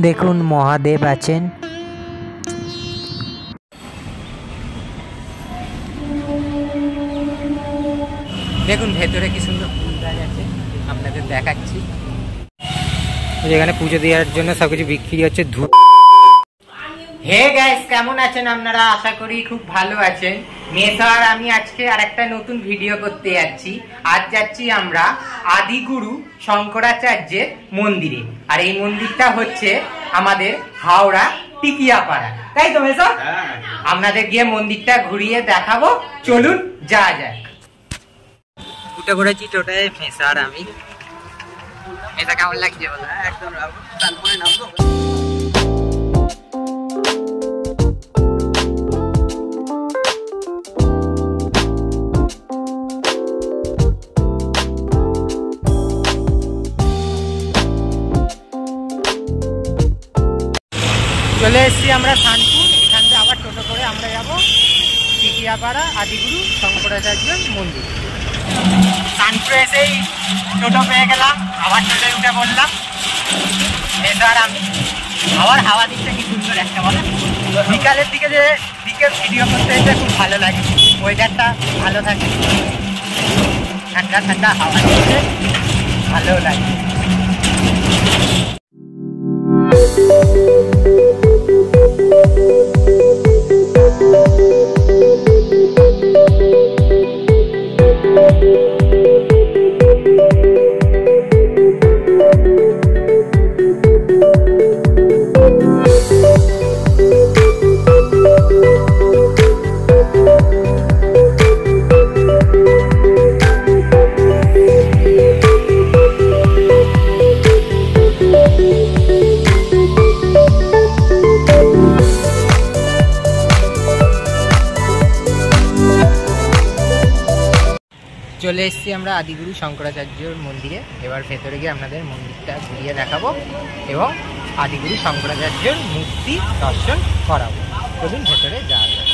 দেখুন মহাদেব আছেন। দেখুন ভেতরে কি সুন্দর ফুল গাছ আছে, আপনাদের দেখাচ্ছি। এখানে পুজো দেওয়ার জন্য সবকিছু বিক্রি হচ্ছে। ধূপ। হে গাইস, কেমন আছেন আপনারা? আশা করি খুব ভালো আছেন। মেসার আমি আজকে আরেকটা নতুন ভিডিও করতে যাচ্ছি। আজ যাচ্ছি আমরা আদিগুরু শঙ্করাচার্যের মন্দিরে। আর এই মন্দিরটা হচ্ছে আমাদের হাওড়া টিকিয়াপাড়া, তাই তো মেসা? আপনাদের গিয়ে মন্দিরটা ঘুরিয়ে দেখাবো, চলুন যাওয়া যাক। উঠে পড়েছি টোটায় মেসা আর আমি। মেসা কেমন লাগছে বলো? একদম তারপরে নামবো। চলে এসেছি আমরা শানপুর। এখান থেকে আবার টোটো করে আমরা যাবো টিকিয়াপাড়া আদিগুরু শঙ্করাচার্যের মন্দির। শানপুরে এসেই টোটো পেয়ে গেলাম, আবার টোটোয় উঠে পড়লাম। এবার আমি আবার হাওয়া দিকটা কি সুন্দর একটা বলে। বিকালের দিকে ভিডিও করতে এসে খুব ভালো লাগে, ওয়েদারটা ভালো থাকে, ঠান্ডা ঠান্ডা হাওয়া দিচ্ছে, ভালো লাগে। চলে এসেছি আমরা আদিগুরু শঙ্করাচার্যর মন্দিরে। এবার ভেতরে গিয়ে আপনাদের মন্দিরটা ঘুরিয়ে দেখাবো এবং আদিগুরু শঙ্করাচার্যর মূর্তি দর্শন করাবো। চলুন ভেতরে যাওয়া যাক।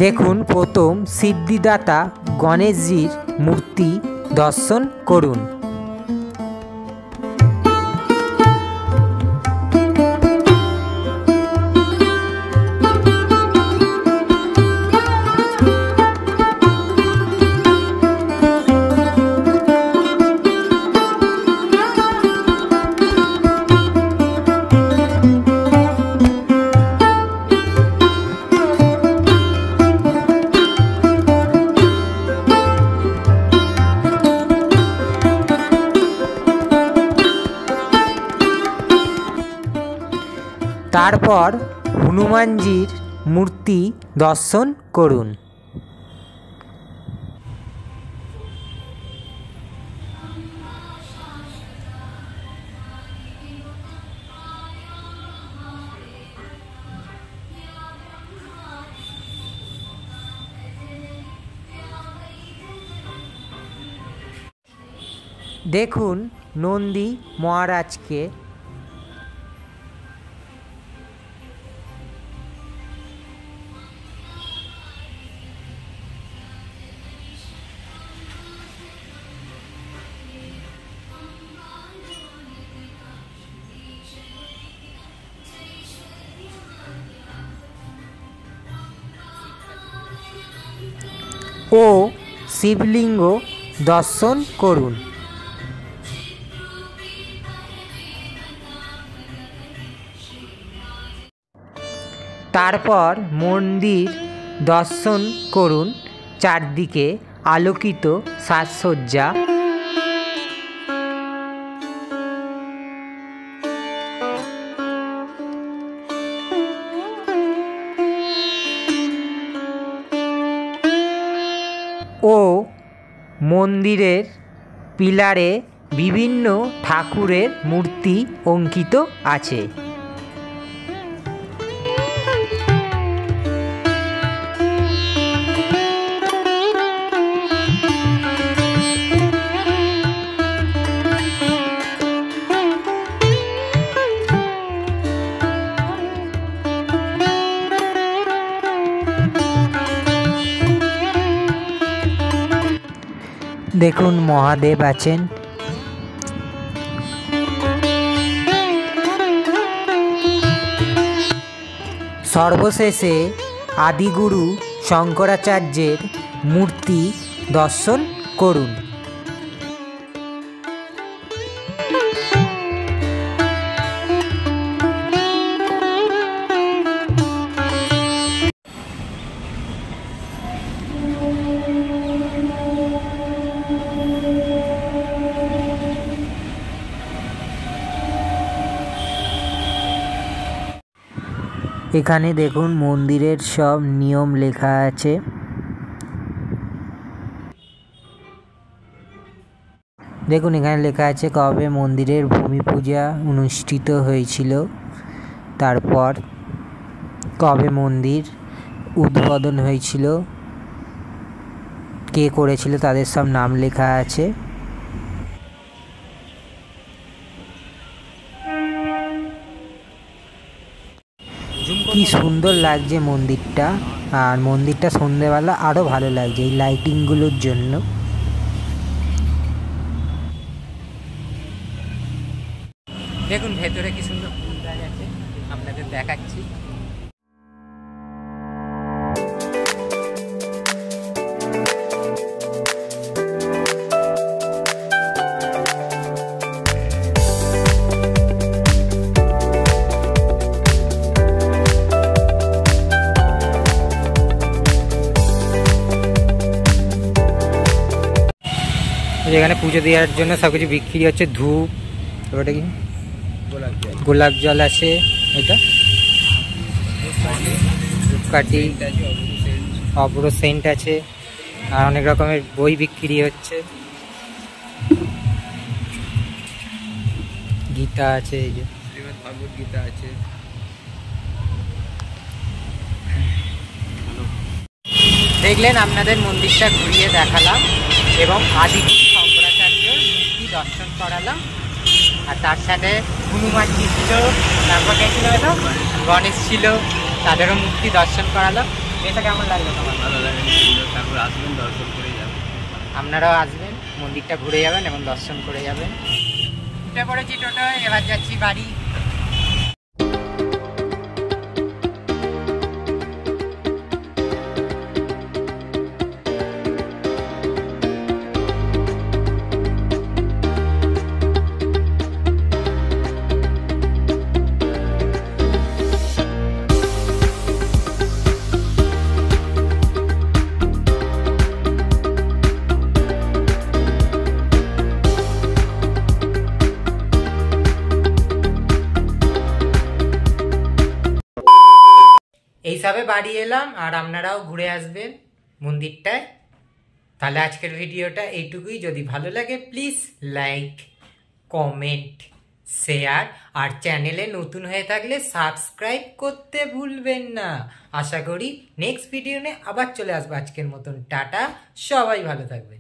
দেখুন প্রথম সিদ্ধিদাতা গণেশজির মূর্তি দর্শন করুন। তারপর হনুমানজির মূর্তি দর্শন করুন। দেখুন নন্দী মহারাজকে। ও শিবলিঙ্গ দর্শন করুন। তারপর মন্দির দর্শন করুন। চারদিকে আলোকিত সাজসজ্জা, ও মন্দিরের পিলারে বিভিন্ন ঠাকুরের মূর্তি অঙ্কিত আছে। দেখুন মহাদেব আছেন। সর্বশেষে আদিগুরু শঙ্করাচার্যের মূর্তি দর্শন করুন। এখানে দেখুন মন্দিরের সব নিয়ম লেখা আছে। দেখুন এখানে লেখা আছে কবে মন্দিরের ভূমি পূজা অনুষ্ঠিত হয়েছিল, তারপর কবে মন্দির উদ্বোধন হয়েছিল, কে করেছিল তাদের সব নাম লেখা আছে। কি সুন্দর লাগছে মন্দিরটা, আর মন্দিরটা সন্ধ্যেবেলা আরও ভালো লাগছে এই লাইটিংগুলোর জন্য। দেখুন ভেতরে কি সুন্দর ফুল গাছ আছে, আপনাদের দেখাচ্ছি। এখানে পুজো দেওয়ার জন্য সব কিছু বিক্রি হচ্ছে। ধূপ, ওটা কি গোলাপ জল আছে, এটা ধূপকাঠি, অব্র সেন্ট আছে, আর অনেক রকমের বই বিক্রি হচ্ছে। গীতা আছে, এই যে ভাগবত গীতা আছে। দেখলেন আপনাদের মন্দিরটা ঘুরিয়ে দেখালাম এবং আদিগুরু শঙ্করাচার্যর মূর্তি দর্শন করালাম, আর তার সাথে হনুমান ছিল, তারপর ছিল তো গণেশ ছিল, তাদেরও মূর্তি দর্শন করালাম। এটা কেমন লাগলো তোমার? ভালো লাগে, ঠাকুর আসবেন, দর্শন করে যাবেন। আপনারাও আসবেন, মন্দিরটা ঘুরে যাবেন এবং দর্শন করে যাবেন। উঠে পড়েছি টোটোয়, এবার যাচ্ছি বাড়ি। এইসবে বাড়ি এলাম, আর আপনারাও ঘুরে আসবেন মন্দিরটায়। তাহলে আজকের ভিডিওটা এইটুকুই। যদি ভালো লাগে প্লিজ লাইক, কমেন্ট, শেয়ার, আর চ্যানেলে নতুন হয়ে থাকলে সাবস্ক্রাইব করতে ভুলবেন না। আশা করি নেক্সট ভিডিও নিয়ে আবার চলে আসবো। আজকের মতন টাটা, সবাই ভালো থাকবেন।